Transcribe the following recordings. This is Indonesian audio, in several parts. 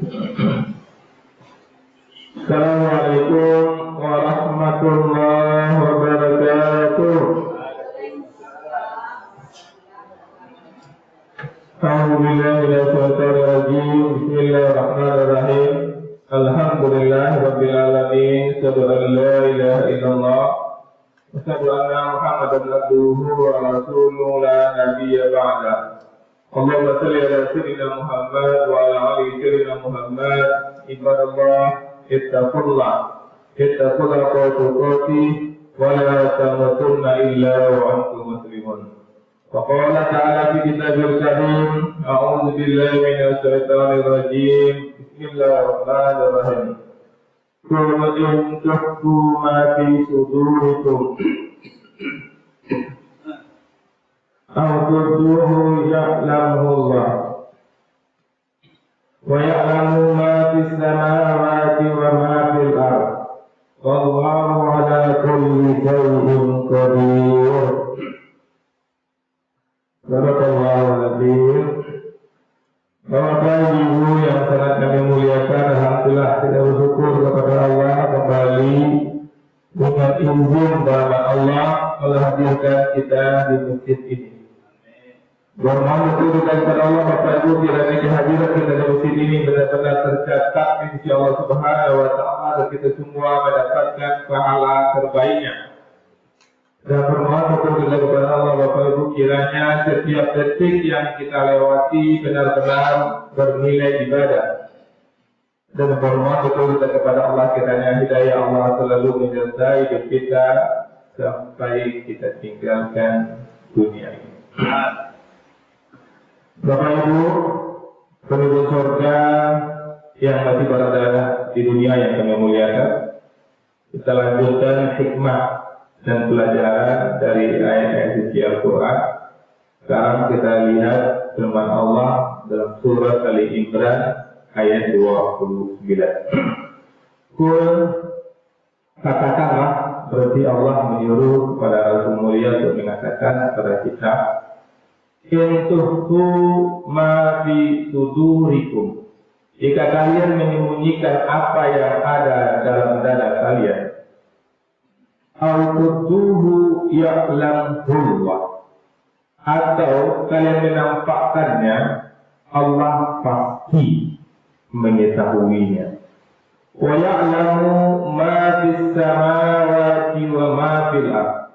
Assalamualaikum warahmatullahi wabarakatuh. Alhamdulillahirrahmanirrahim. Bismillahirrahmanirrahim. Alhamdulillahirabbil alamin. Asyhadu an la ilaha illallah wa asyhadu anna Muhammadan abduhu wa rasuluhu la nabiyya ba'da. Allahumma shalli ala sayyidina Muhammad wa ala ali sayyidina Muhammad. Ibadallah, ittaqullah tuqati wa la tamutunna illa wa antum muslimun. Wa qala ta'ala fi kitabil karim, a'udzu billahi minasy syaithanir rajim. Bismillahirrahmanirrahim. Qul in tukhfu ma fi sudurikum aw tubduhu ya'lamuhu Allah wa ya'lamu ma fis samawati wa ma fil ardh wallahu ala kulli shay'in qadir. Barakallahu fiikum. Bapak Ibu yang sangat kami muliakan, alhamdulillah kita bersyukur kepada Allah kembali dengan izin bahwa Allah menghadirkan kita di masjid ini. Bermohon kepada Allah Bapak Ibu kiranya kehadiran kita di masjid ini benar-benar tercatat insya Allah Subhanahu wa Ta'ala, dan kita semua mendapatkan pahala terbaiknya. Dan bermohon kepada Allah Bapak Ibu kiranya setiap detik yang kita lewati benar-benar bernilai ibadah. Dan bermohon kepada Allah kiranya hidayah Allah selalu menyertai hidup kita sampai kita tinggalkan dunia ini. Bapak Ibu penduduk surga yang masih berada di dunia yang kami muliakan, kita lanjutkan hikmah dan pelajaran dari ayat-ayat suci Al-Quran. Sekarang kita lihat firman Allah dalam surat Ali Imran ayat 29. Kul, katakanlah, berarti Allah menyuruh kepada Rasul mulia untuk mengatakan kepada kita, in tuhfu ma fi sudurikum, jika kalian menyembunyikan apa yang ada dalam dada kalian, al-quduhu ya'lamullah, atau kalian menampakkannya, Allah pasti mengetahuinya. Wa ya'lamu ma fis samawati wa ma fil ardh,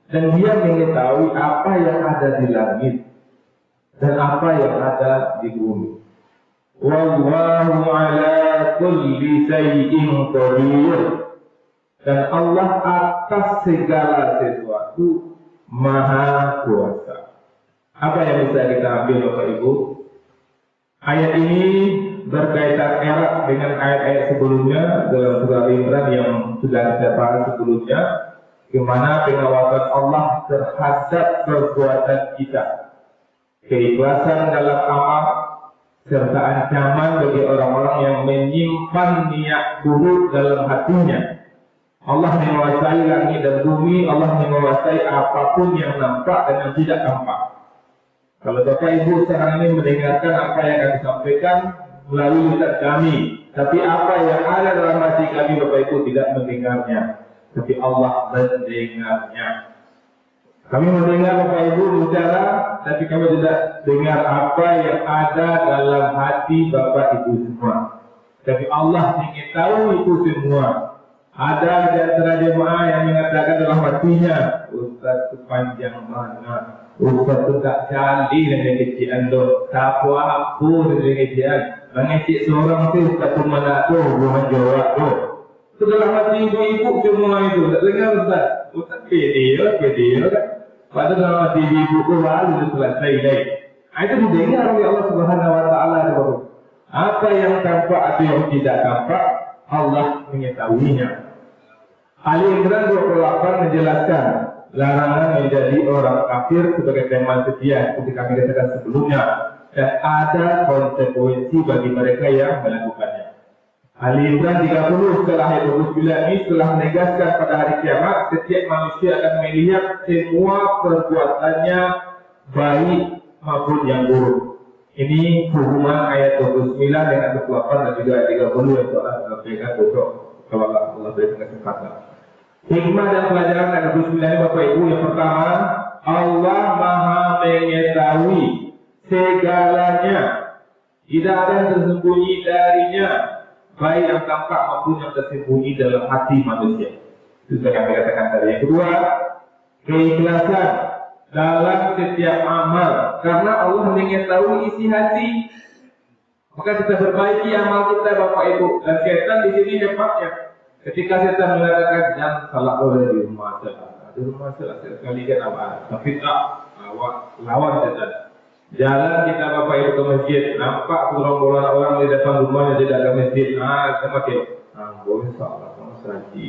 dan dia mengetahui apa yang ada di langit dan apa yang ada di bumi. Wallahu ala kulli shay'in qadir, dan Allah atas segala sesuatu maha kuasa. Apa yang bisa kita ambil Bapak Ibu? Ayat ini berkaitan erat dengan ayat-ayat sebelumnya dalam surah Imran yang sudah kita bahas sebelumnya, di mana pengawasan Allah terhadap perbuatan kita, keikhlasan dalam amal, serta ancaman bagi orang-orang yang menyimpan niat buruk dalam hatinya. Allah menguasai langit dan bumi, Allah menguasai apapun yang nampak dan yang tidak nampak. Kalau Bapak Ibu sekarang ini mendengarkan apa yang kami sampaikan melalui lisan kami, tapi apa yang ada dalam hati kami Bapak Ibu tidak mendengarnya, tapi Allah mendengarnya. Kami mendengar Bapak Ibu bicara, tapi kami tidak dengar apa yang ada dalam hati Bapak Ibu semua. Tapi Allah mengetahui itu semua. Ada di antara jemaah yang mengatakan dalam hatinya, Ustaz itu panjang mana, Ustaz itu tak jali dengan kecian tu, tak apa dengan kecian, mengecik seorang tu, Ustaz itu mana tu, bukan jawab tu. Itu dalam hati ibu-ibu semua itu, tak dengar Ustaz, Ustaz pede kan. Padahal dalam hati ibu tu lalu selesai lagi. Itu didengar oleh Allah Subhanahu Wa Taala. Apa yang tampak atau yang tidak tampak, Allah mengetahuinya. Ali Imran 28 menjelaskan larangan menjadi orang kafir sebagai tema setia seperti kami katakan sebelumnya, dan ada konsekuensi bagi mereka yang melakukannya. Ali Imran 30 setelah ayat 29 ini telah menegaskan pada hari kiamat setiap manusia akan melihat semua perbuatannya baik maupun yang buruk. Ini hubungan ayat 29 dengan 28 dan juga ayat 30 yang Allah menyampaikan besok kalau Allah berikan kesempatan. Hikmah dan pelajaran ayat 29 ini Bapak Ibu, yang pertama, Allah Maha mengetahui segalanya. Tidak ada yang tersembunyi darinya, baik yang tampak maupun yang tersembunyi dalam hati manusia. Itu yang kami katakan tadi. Yang kedua, keikhlasan dalam setiap amal, karena Allah mengetahui isi hati. Maka kita perbaiki amal kita Bapak Ibu. Dan setan di sini hebatnya. Ketika setan mengatakan jangan salah oleh di rumah saja, di rumah saja sekali kan apa? Tapi tak lawan setan. Jalan kita Bapak Ibu ke masjid, nampak gerombolan orang di depan rumahnya tidak ke masjid. Kita pakai, boleh salah, kamu serati.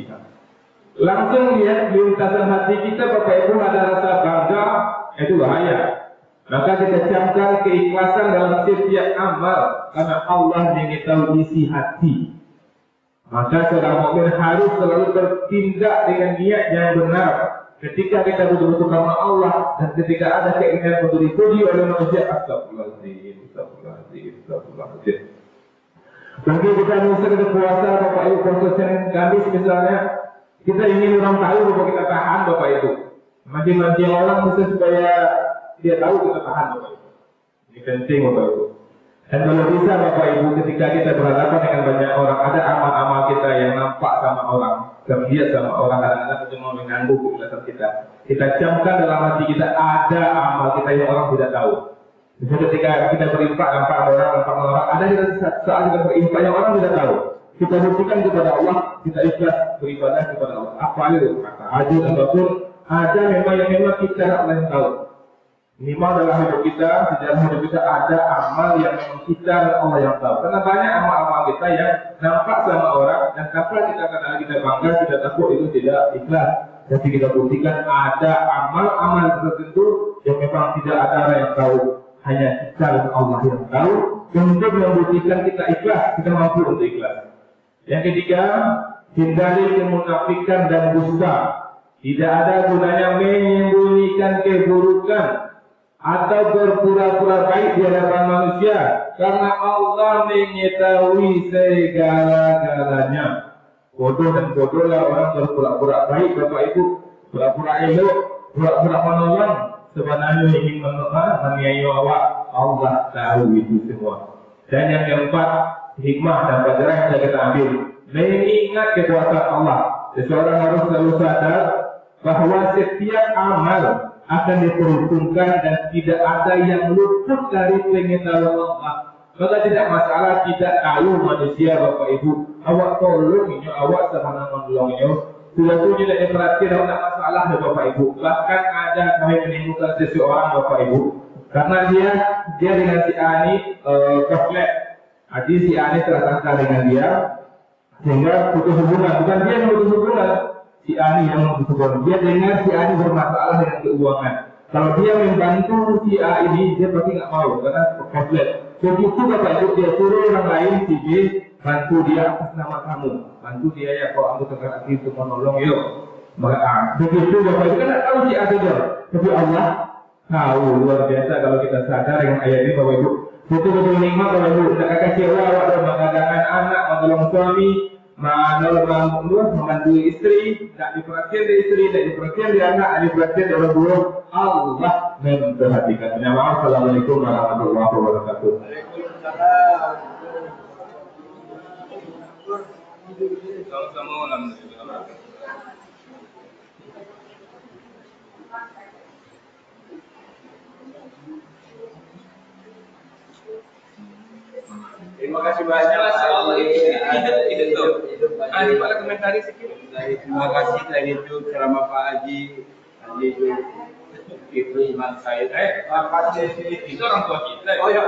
Langsung lihat di lintasan hati kita Bapak Ibu ada rasa bangga, itu bahaya. Maka kita camkan keikhlasan dalam setiap amal, karena Allah mengetahui isi hati. Maka seorang mukmin harus selalu bertindak dengan niat yang benar. Ketika kita betul-betul karena Allah, dan ketika ada keinginan untuk dipuji oleh manusia, astagfirullahaladzim, astagfirullahaladzim, astagfirullahaladzim. Mungkin kita misalnya puasa Bapak Ibu, puasa Senin Kamis misalnya, kita ingin orang tahu bahwa kita tahan Bapak Ibu. Mancing-mancing orang bisa supaya dia tahu kita tahan Bapak Ibu. Ini penting Bapak Ibu. Dan kalau bisa Bapak Ibu, ketika kita berhadapan dengan banyak orang, ada amal-amal kita yang nampak sama orang, terlihat sama orang, kadang-kadang itu mau mengganggu keikhlasan kita. Kita camkan dalam hati kita, ada amal kita yang orang tidak tahu. Misalnya ketika kita berinfak, nampak orang, ada saat kita berinfak yang orang tidak tahu. Kita buktikan kepada Allah, kita ikhlas beribadah kepada Allah. Apa itu? Kata haji apapun, ada memang yang kita Allah yang tahu. Minimal dalam hidup kita, di dalam hidup kita ada amal yang memang kita dan Allah yang tahu. Karena banyak amal-amal kita yang nampak sama orang, dan kapan kita kadang kita bangga, kita takut itu tidak ikhlas. Jadi kita buktikan ada amal-amal tertentu yang memang tidak ada orang yang tahu, hanya kita dan Allah yang tahu. Untuk membuktikan kita ikhlas, kita mampu untuk ikhlas. Yang ketiga, hindari kemunafikan dan dusta. Tidak ada gunanya menyembunyikan keburukan atau berpura-pura baik di hadapan manusia, karena Allah mengetahui segala-galanya. Bodoh dan bodohlah orang berpura-pura baik Bapak Ibu, pura-pura elok, pura-pura menolong, sebenarnya ingin menganiaya awak. Allah tahu itu semua. Dan yang keempat, hikmah dan pelajaran yang kita ambil, mengingat kekuasaan Allah. Seseorang harus selalu sadar bahwa setiap amal akan diperhitungkan dan tidak ada yang luput dari pengetahuan Allah. Maka tidak masalah tidak tahu manusia Bapak Ibu, awak tolong ini, awak sama menolongnya, sudah tu tidak diperhatikan, tidak masalah ya Bapak Ibu. Bahkan ada kami menemukan seseorang Bapak Ibu, karena dia dengan si Ani keflek. Jadi si Ani tersangka dengan dia, sehingga putus hubungan. Bukan dia yang putus hubungan, si Ani yang putus hubungan. Dia dengar si Ani bermasalah dengan keuangan. Kalau dia membantu si A ini, dia pasti nggak mau karena keflek. Begitu Bapak Ibu, dia suruh orang lain si B bantu dia atas nama kamu, bantu dia ya, kalau kamu terkena itu menolong yuk. Maka begitu Bapak Ibu kan tak tahu si A saja, tapi Allah tahu. Luar biasa kalau kita sadar dengan ayat ini Bapak Ibu. Betul-betul nikmat Bapak Ibu. Tak kecewa awak dalam mengadakan anak, menolong suami, membantu istri, tak diperhatikan di istri, tak diperhatikan di anak, tak diperhatikan di orang tua. Allah memperhatikan. Assalamualaikum warahmatullahi wabarakatuh. Sama-sama. Terima kasih banyak Allah hidup. Haji pada komentari sedikit. Terima kasih dari itu ceramah Pak Haji itu iman saya. Pak Haji itu orang tua kita. Oh ya.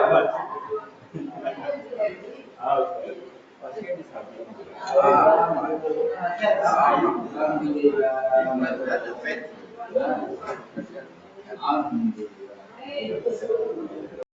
Alhamdulillah.